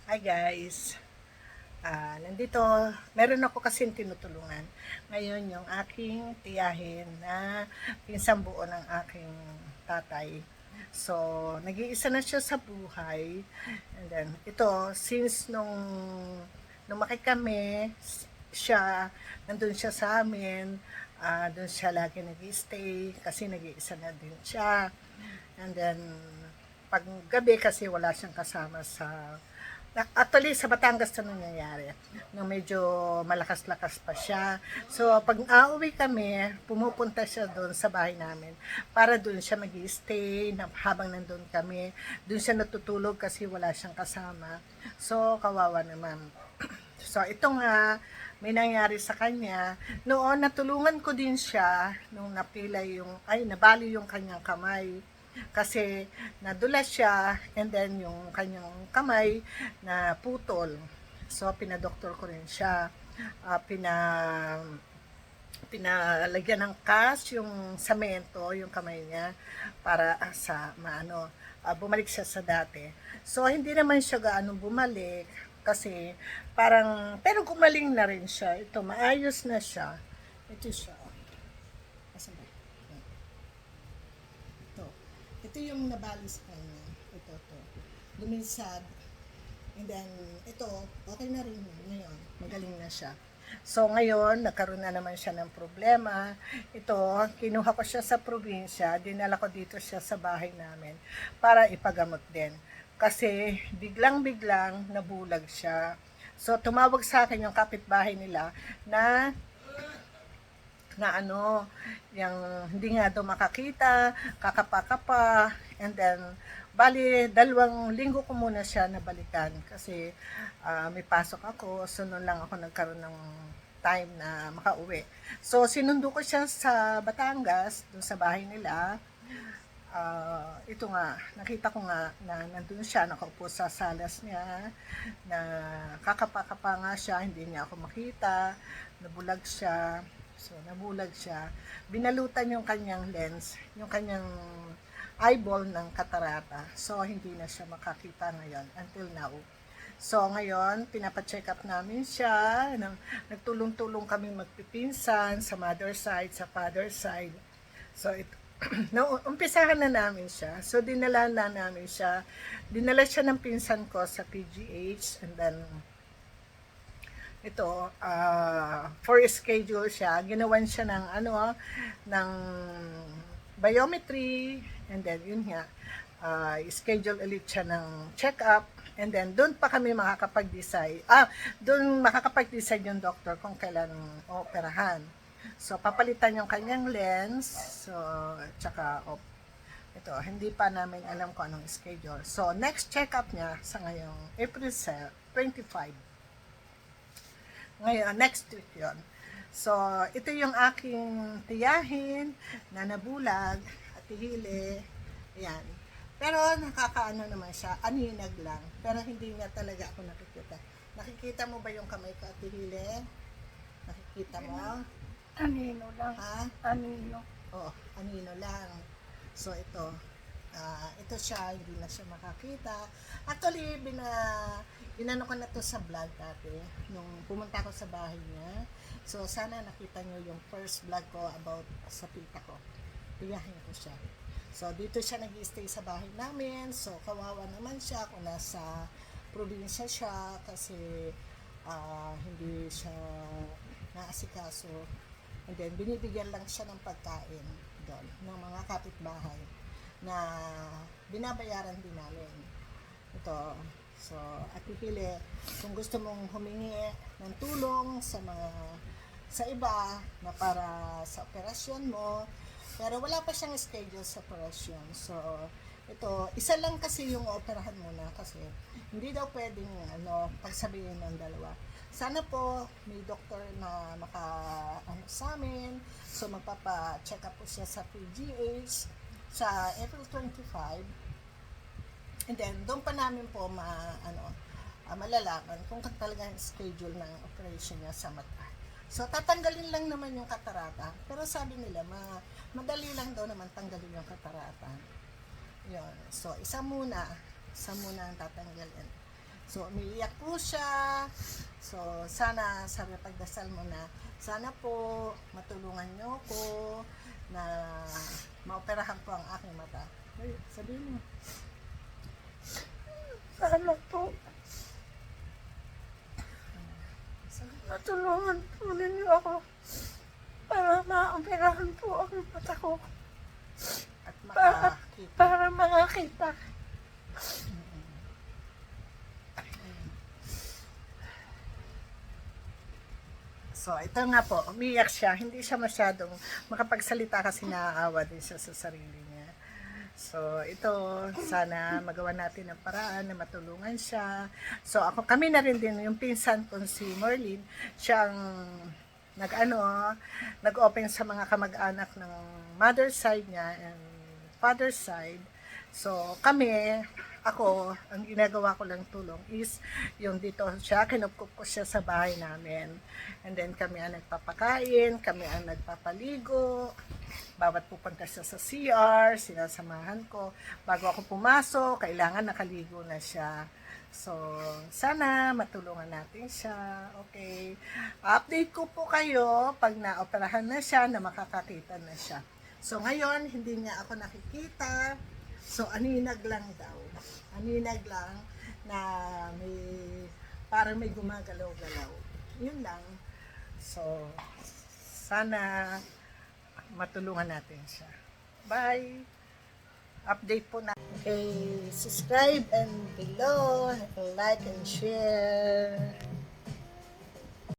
Hi guys, nandito, meron ako kasing tinutulungan. Ngayon yung aking tiyahin na pinsang buo ng aking tatay. So, nag-iisa na siya sa buhay. And then, ito, since nung maki kami, siya, nandun siya sa amin, doon siya lagi nag-stay kasi nag-iisa na din siya. And then, pag gabi kasi wala siyang kasama sa actually, sa Batangas na nangyayari. Nung medyo malakas-lakas pa siya. So, pag auwi kami, pumupunta siya doon sa bahay namin para doon siya mag stay habang nandun kami. Doon siya natutulog kasi wala siyang kasama. So, kawawa naman. So, ito nga, may nangyari sa kanya. Noon, natulungan ko din siya nung nabali yung kanyang kamay kasi nadulas siya and then yung kanyang kamay na putol. So, pinadoktor ko rin siya. Pina pinalagyan ng cast yung samento, yung kamay niya para bumalik siya sa dati. So, hindi naman siya gaano bumalik kasi pero gumaling na rin siya. Ito, maayos na siya. Ito siya. Asan ba? Ito. Ito yung nabali sa kanya. Ito. Luminsad. And then, ito, okay na rin ngayon. Magaling na siya. So, ngayon, nagkaroon na naman siya ng problema. Ito, kinuha ko siya sa probinsya. Dinala ko dito siya sa bahay namin para ipagamot din. Kasi, biglang-biglang nabulag siya. So, tumawag sa akin yung kapitbahay nila na yung hindi nga daw makakita, kakapa-kapa, and then, bali, 2 linggo ko muna siya nabalikan kasi may pasok ako, so noon lang ako nagkaroon ng time na makauwi. So, sinundo ko siya sa Batangas, dun sa bahay nila. Ito nga, nakita ko nga na nandun siya, nakaupo sa salas niya, na kakapa-kapa nga siya, hindi niya ako makita, nabulag siya. So, nabulag siya. Binalutan yung kanyang lens, yung kanyang eyeball ng katarata. So, hindi na siya makakita ngayon until now. So, ngayon, pinapacheck up namin siya. Nagtulong-tulong kami magpipinsan sa mother side, sa father side. So, umpisahan na namin siya. So, dinala na namin siya. Dinala siya ng pinsan ko sa PGH and then ito, for schedule siya, ginawan siya ng biometry, and then yun nga, schedule ulit siya ng check-up, and then doon pa kami makakapag-decide, doon makakapag-decide yung doctor kung kailan operahan. So, papalitan yung kanyang lens, so, tsaka, ito, hindi pa namin alam kung anong schedule. So, next check-up niya sa ngayong April 25. Ngayon, next week yon. So, ito yung aking tiyahin na nabulag at hili. Ayan. Pero nakakaano naman siya, aninag lang. Pero hindi niya talaga ako nakikita. Nakikita mo ba yung kamay ko at hili? Nakikita mo? Anino lang. Ha? Anino. Oh, anino lang. So, ito siya, hindi na siya makakita. Actually, binano ko na to sa vlog dati, nung pumunta ko sa bahay niya. So, sana nakita nyo yung first vlog ko about sa tita ko. Tiyahin ko siya. So, dito siya nag-stay sa bahay namin. So, kawawa naman siya kung nasa probinsya siya kasi hindi siya naasikaso. And then, binibigyan lang siya ng pagkain doon ng mga kapitbahay na binabayaran din namin. Ito, so, at pipili, kung gusto mong humingi ng tulong sa iba na para sa operasyon mo, pero wala pa siyang schedule sa operasyon. So, ito, isa lang kasi yung operahan mo na kasi hindi daw pwedeng pagsabihin ng dalawa. Sana po may doktor na sa amin. So, magpapa-check up po siya sa PGH sa April 25. And then, doon pa namin po malalaman kung talagang schedule ng operation niya sa mata. So, tatanggalin lang naman yung katarata. Pero sabi nila, madali lang daw naman tanggalin yung katarata. Yun. So, isa muna ang tatanggalin. So, umiiyak po siya. So, sana, sabi pagdasal mo na, sana po matulungan niyo ko na maoperahan po ang aking mata. Ay, sabihin mo. Sana po matulungan po ninyo ako para maoperahan po ang mata ko. At Para, makakita. para makakita. So, ito nga po, umiyak siya. Hindi siya masyadong makapagsalita kasi naaawa din siya sa sarili niya. So, ito, sana magawa natin ng paraan na matulungan siya. So, kami na rin din, yung pinsan ko si Merlin, siyang nag-open sa mga kamag-anak ng mother side niya and father side. So, ako, ang ginagawa ko lang tulong is yung dito siya, kinukup ko siya sa bahay namin. And then kami ang nagpapakain, kami ang nagpapaligo. Bawat pupunta siya sa CR, sinasamahan ko. Bago ako pumasok, kailangan nakaligo na siya. So, sana matulungan natin siya. Okay. Update ko po kayo pag naoperahan na siya, na makakakita na siya. So, ngayon, hindi niya ako nakikita. So, aninag lang daw. Aninag lang na parang may gumagalaw-galaw. Yun lang. So, sana matulungan natin siya. Bye! Update po na. Okay, subscribe and below, like and share.